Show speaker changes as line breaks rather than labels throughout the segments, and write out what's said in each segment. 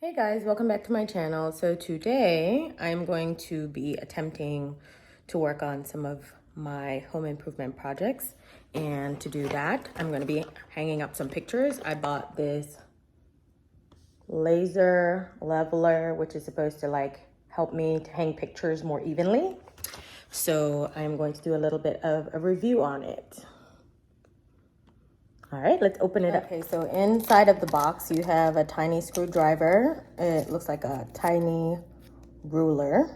Hey guys, welcome back to my channel. So today I'm going to be attempting to work on some of my home improvement projects. And to do that, I'm going to be hanging up some pictures. I bought this laser leveler, which is supposed to like help me to hang pictures more evenly. So I'm going to do a little bit of a review on it. All right, let's open it up. Okay, so inside of the box, you have a tiny screwdriver. It looks like a tiny ruler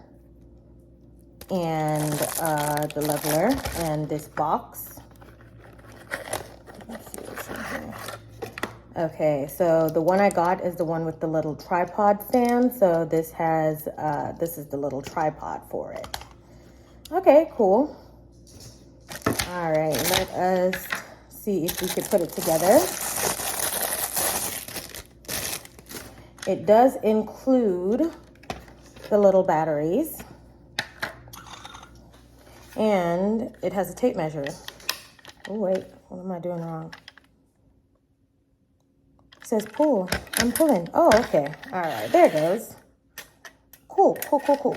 and the leveler and this box. Let's see what's in here. Okay, so the one I got is the one with the little tripod stand. So this has, this is the little tripod for it. Okay, cool. All right, let us see if we could put it together. It does include the little batteries, and it has a tape measure. Oh wait, what am I doing wrong? It says pull. I'm pulling. Oh, okay. All right, there it goes. Cool, cool, cool, cool.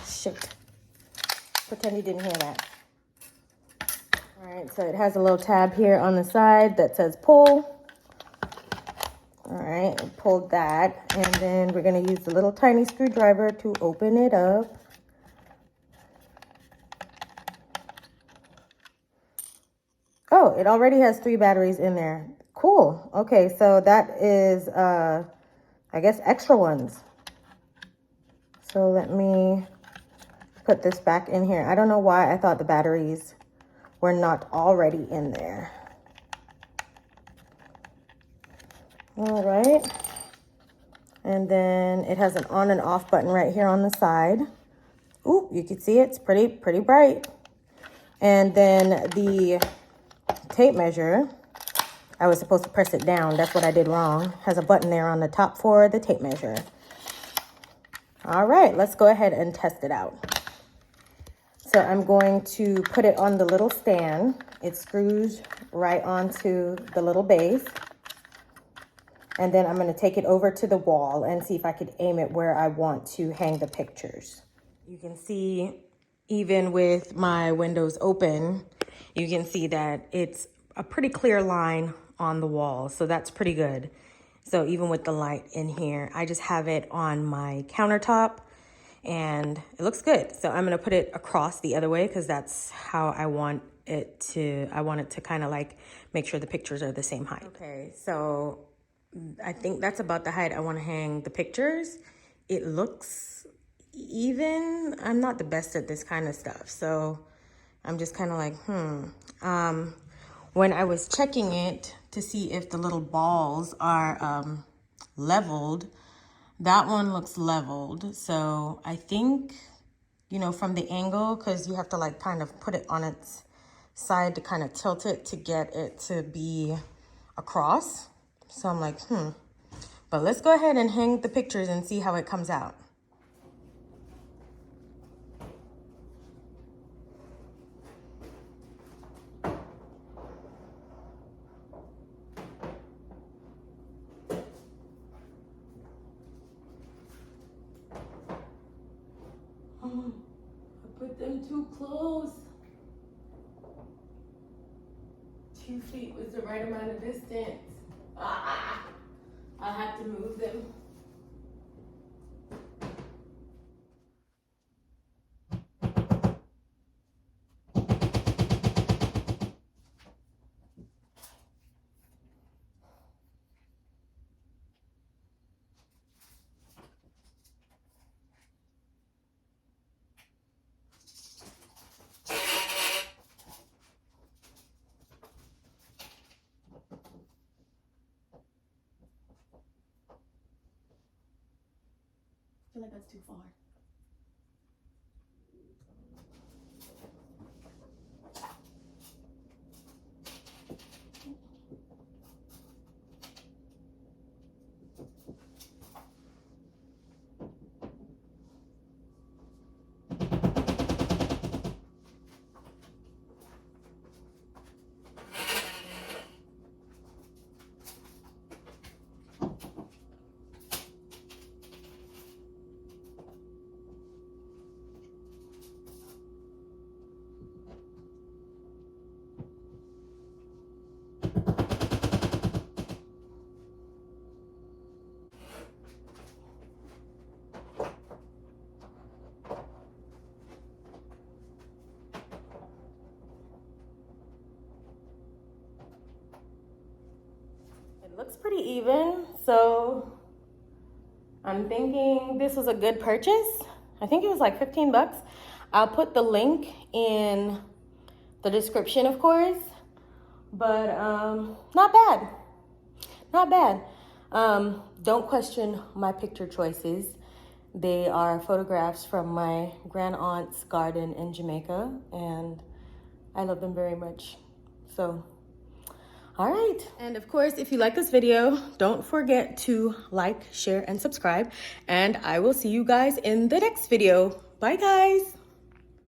Shoot. Pretend you didn't hear that. All right, so it has a little tab here on the side that says pull. All right, I pulled that, and then we're gonna use the little tiny screwdriver to open it up. Oh, it already has 3 batteries in there. Cool. Okay, so that is, I guess, extra ones. So let me put this back in here. I don't know why I thought the batteries were not already in there. All right. And then it has an on and off button right here on the side. Ooh, you can see it's pretty bright. And then the tape measure, I was supposed to press it down. That's what I did wrong. Has a button there on the top for the tape measure. All right, let's go ahead and test it out. So I'm going to put it on the little stand. It screws right onto the little base. And then I'm going to take it over to the wall and see if I could aim it where I want to hang the pictures. You can see, even with my windows open, you can see that it's a pretty clear line on the wall. So that's pretty good. So even with the light in here, I just have it on my countertop and it looks good. So I'm going to put it across the other way because that's how I want it to kind of like make sure the pictures are the same height. Okay, so I think that's about the height I want to hang the pictures. It looks even. I'm not the best at this kind of stuff, so I'm just kind of like, when I was checking it to see if the little balls are leveled, that one looks leveled. So I think, you know, from the angle, because you have to like kind of put it on its side to kind of tilt it to get it to be across. So I'm like, But let's go ahead and hang the pictures and see how it comes out. Oh, I put them too close. 2 feet was the right amount of distance. I'll have to move them. I feel like that's too far. It looks pretty even, so I'm thinking this was a good purchase. I think it was like 15 bucks. I'll put the link in the description, of course, but not bad, not bad. Don't question my picture choices. They are photographs from my grand aunt's garden in Jamaica, and I love them very much. So, all right. And of course, if you like this video, don't forget to like, share, and subscribe. And I will see you guys in the next video. Bye, guys.